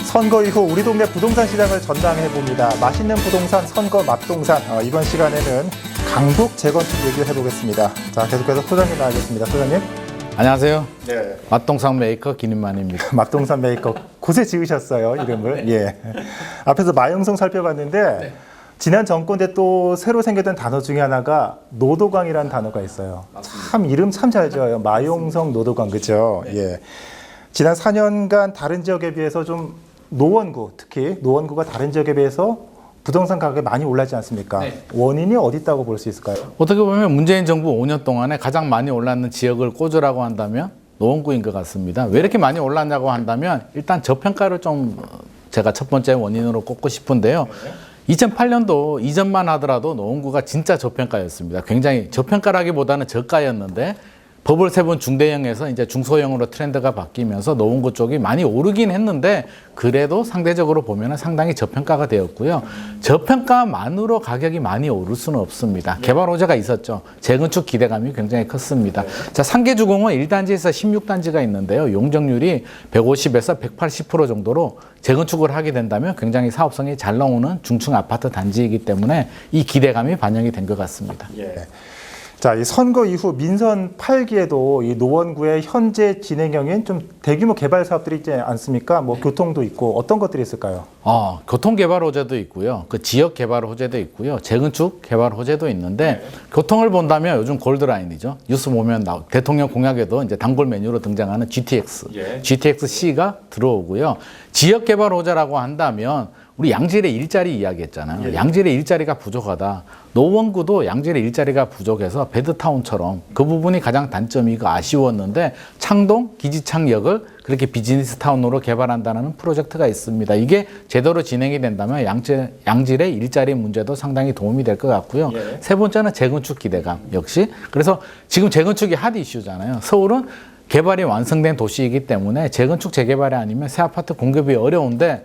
선거 이후 우리 동네 부동산 시장을 전망해봅니다. 맛있는 부동산 선거 맛동산. 이번 시간에는 강북 재건축 얘기를 해보겠습니다. 자, 계속해서 소장님 나와주겠습니다. 소장님. 안녕하세요. 네. 맛동산 메이커 김인만입니다. 맛동산 메이커. 곳에 지으셨어요, 이름을. 예. 앞에서 마용성 살펴봤는데 네. 지난 정권 때 또 새로 생겼던 단어 중에 하나가 노도강이라는 단어가 있어요. 참 이름 참 잘 지어요. 마용성 노도강, 그죠? 네. 예. 지난 4년간 다른 지역에 비해서 좀 노원구, 특히 노원구가 다른 지역에 비해서 부동산 가격이 많이 올랐지 않습니까? 네. 원인이 어디 있다고 볼 수 있을까요? 어떻게 보면 문재인 정부 5년 동안에 가장 많이 올랐는 지역을 꼽으라고 한다면 노원구인 것 같습니다. 왜 이렇게 많이 올랐냐고 한다면 일단 저평가를 좀 제가 첫 번째 원인으로 꼽고 싶은데요. 2008년도 이전만 하더라도 노원구가 진짜 저평가였습니다. 굉장히 저평가라기보다는 저가였는데 버블 세븐 중대형에서 이제 중소형으로 트렌드가 바뀌면서 노원구 쪽이 많이 오르긴 했는데 그래도 상대적으로 보면 상당히 저평가가 되었고요. 저평가만으로 가격이 많이 오를 수는 없습니다. 개발 호재가 있었죠. 재건축 기대감이 굉장히 컸습니다. 자, 상계주공은 1단지에서 16단지가 있는데요. 용적률이 150에서 180% 정도로 재건축을 하게 된다면 굉장히 사업성이 잘 나오는 중층 아파트 단지이기 때문에 이 기대감이 반영이 된 것 같습니다. 예. 자, 이 선거 이후 민선 8기에도 이 노원구의 현재 진행형인 좀 대규모 개발 사업들이 있지 않습니까? 뭐 교통도 있고 어떤 것들이 있을까요? 교통 개발 호재도 있고요. 그 지역 개발 호재도 있고요. 재건축 개발 호재도 있는데 교통을 본다면 요즘 골드라인이죠. 뉴스 보면 대통령 공약에도 이제 단골 메뉴로 등장하는 GTX, GTX-C가 들어오고요. 지역 개발 호재라고 한다면 우리 양질의 일자리 이야기했잖아요. 양질의 일자리가 부족하다. 노원구도 양질의 일자리가 부족해서 베드타운처럼 그 부분이 가장 단점이고 아쉬웠는데 창동 기지창역을 그렇게 비즈니스타운으로 개발한다는 프로젝트가 있습니다. 이게 제대로 진행이 된다면 양질의 일자리 문제도 상당히 도움이 될 것 같고요. 세 번째는 재건축 기대감 역시. 그래서 지금 재건축이 핫 이슈잖아요. 서울은 개발이 완성된 도시이기 때문에 재건축 재개발이 아니면 새 아파트 공급이 어려운데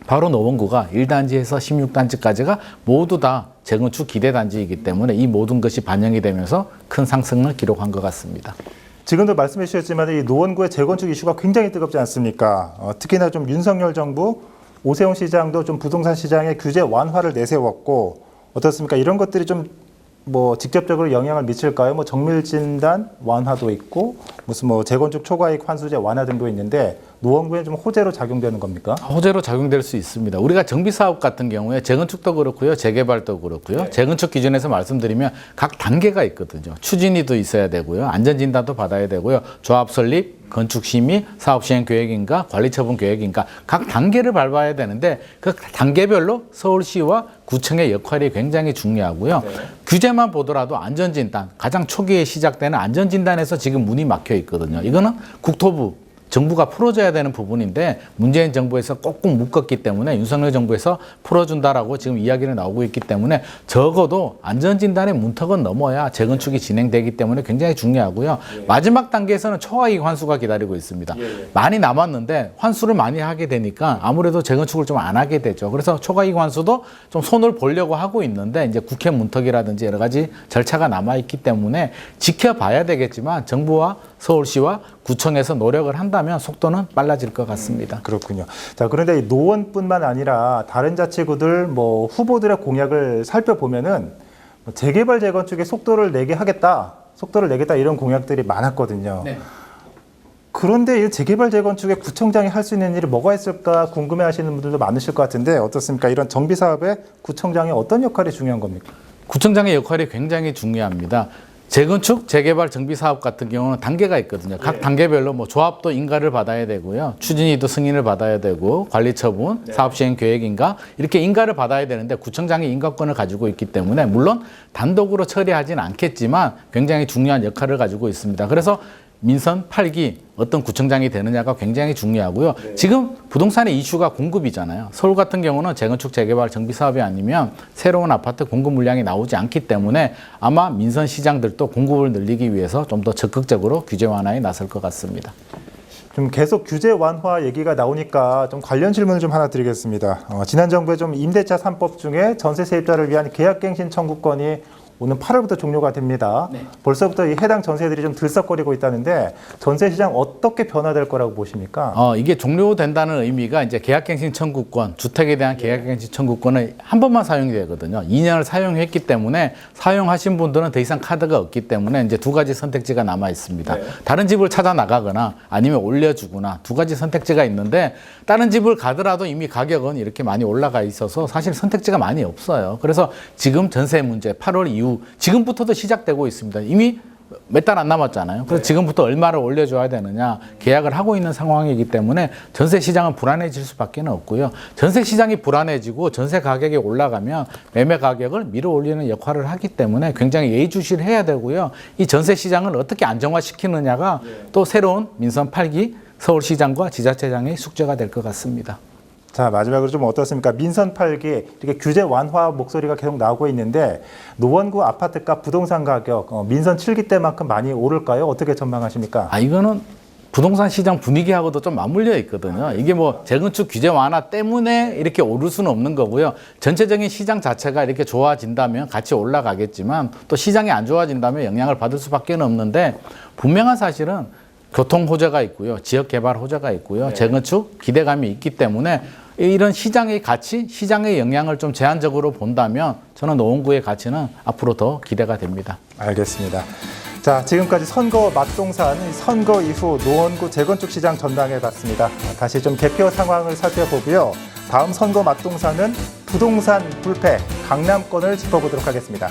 바로 노원구가 1단지에서 16단지까지가 모두 다 재건축 기대단지이기 때문에 이 모든 것이 반영이 되면서 큰 상승을 기록한 것 같습니다. 지금도 말씀해 주셨지만 이 노원구의 재건축 이슈가 굉장히 뜨겁지 않습니까? 특히나 좀 윤석열 정부 오세훈 시장도 좀 부동산 시장의 규제 완화를 내세웠고 어떻습니까? 이런 것들이 좀 뭐 직접적으로 영향을 미칠까요? 뭐 정밀 진단 완화도 있고 무슨 뭐 재건축 초과이익 환수제 완화 등도 있는데 노원구에 좀 호재로 작용되는 겁니까? 호재로 작용될 수 있습니다. 우리가 정비 사업 같은 경우에 재건축도 그렇고요, 재개발도 그렇고요. 재건축 기준에서 말씀드리면 각 단계가 있거든요. 추진위도 있어야 되고요, 안전진단도 받아야 되고요, 조합 설립, 건축 심의, 사업 시행 계획인가, 관리 처분 계획인가 각 단계를 밟아야 되는데 그 단계별로 서울시와 구청의 역할이 굉장히 중요하고요. 규제만 보더라도 안전진단, 가장 초기에 시작되는 안전진단에서 지금 문이 막혀 있거든요. 이거는 국토부 정부가 풀어줘야 되는 부분인데 문재인 정부에서 꼭꼭 묶었기 때문에 윤석열 정부에서 풀어준다라고 지금 이야기를 나오고 있기 때문에 적어도 안전진단의 문턱은 넘어야 재건축이 진행되기 때문에 굉장히 중요하고요. 마지막 단계에서는 초과이익 환수가 기다리고 있습니다. 많이 남았는데 환수를 많이 하게 되니까 아무래도 재건축을 좀 안 하게 되죠. 그래서 초과이익 환수도 좀 손을 보려고 하고 있는데 이제 국회 문턱이라든지 여러 가지 절차가 남아있기 때문에 지켜봐야 되겠지만 정부와 서울시와 구청에서 노력을 한다면 속도는 빨라질 것 같습니다. 그렇군요. 자, 그런데 이 노원뿐만 아니라 다른 자치구들 뭐 후보들의 공약을 살펴보면은 재개발 재건축에 속도를 내게 하겠다, 이런 공약들이 많았거든요. 네. 그런데 이 재개발 재건축에 구청장이 할 수 있는 일이 뭐가 있을까 궁금해하시는 분들도 많으실 것 같은데 어떻습니까? 이런 정비 사업에 구청장의 어떤 역할이 중요한 겁니까? 구청장의 역할이 굉장히 중요합니다. 재건축, 재개발, 정비 사업 같은 경우는 단계가 있거든요. 각 단계별로 뭐 조합도 인가를 받아야 되고요. 추진위도 승인을 받아야 되고 관리 처분, 사업 시행 계획인가 이렇게 인가를 받아야 되는데 구청장이 인가권을 가지고 있기 때문에 물론 단독으로 처리하지는 않겠지만 굉장히 중요한 역할을 가지고 있습니다. 그래서 민선 8기 어떤 구청장이 되느냐가 굉장히 중요하고요. 지금 부동산의 이슈가 공급이잖아요. 서울 같은 경우는 재건축, 재개발, 정비 사업이 아니면 새로운 아파트 공급 물량이 나오지 않기 때문에 아마 민선 시장들도 공급을 늘리기 위해서 좀 더 적극적으로 규제 완화에 나설 것 같습니다. 좀 계속 규제 완화 얘기가 나오니까 좀 관련 질문을 좀 하나 드리겠습니다. 지난 정부의 좀 임대차 3법 중에 전세 세입자를 위한 계약갱신 청구권이 오는 8월부터 종료가 됩니다. 네. 벌써부터 이 해당 전세들이 좀 들썩거리고 있다는데 전세 시장 어떻게 변화될 거라고 보십니까? 이게 종료된다는 의미가 이제 계약갱신 청구권, 주택에 대한 계약갱신 청구권을 한 번만 사용이 되거든요. 2년을 사용했기 때문에 사용하신 분들은 더 이상 카드가 없기 때문에 이제 두 가지 선택지가 남아 있습니다. 다른 집을 찾아 나가거나 아니면 올려주거나 두 가지 선택지가 있는데 다른 집을 가더라도 이미 가격은 이렇게 많이 올라가 있어서 사실 선택지가 많이 없어요. 그래서 지금 전세 문제 8월 이후 지금부터도 시작되고 있습니다. 이미 몇 달 안 남았잖아요. 그래서 지금부터 얼마를 올려줘야 되느냐 계약을 하고 있는 상황이기 때문에 전세 시장은 불안해질 수밖에 없고요. 전세 시장이 불안해지고 전세 가격이 올라가면 매매 가격을 밀어 올리는 역할을 하기 때문에 굉장히 예의주시해야 되고요. 이 전세 시장을 어떻게 안정화시키느냐가 또 새로운 민선 8기 서울시장과 지자체장의 숙제가 될 것 같습니다. 자, 마지막으로 좀 어떻습니까? 민선 8기 이렇게 규제 완화 목소리가 계속 나오고 있는데 노원구 아파트값 부동산 가격 민선 7기 때만큼 많이 오를까요? 어떻게 전망하십니까? 이거는 부동산 시장 분위기하고도 좀 맞물려 있거든요. 이게 뭐 재건축 규제 완화 때문에 이렇게 오를 수는 없는 거고요. 전체적인 시장 자체가 이렇게 좋아진다면 같이 올라가겠지만 또 시장이 안 좋아진다면 영향을 받을 수밖에 없는데 분명한 사실은 교통 호재가 있고요. 지역 개발 호재가 있고요. 재건축 기대감이 있기 때문에 이런 시장의 가치, 시장의 영향을 좀 제한적으로 본다면 저는 노원구의 가치는 앞으로 더 기대가 됩니다. 알겠습니다. 자, 지금까지 선거 맛동산, 선거 이후 노원구 재건축 시장 전망해 봤습니다. 다시 좀 개표 상황을 살펴보고요. 다음 선거 맛동산은 부동산 불패, 강남권을 짚어보도록 하겠습니다.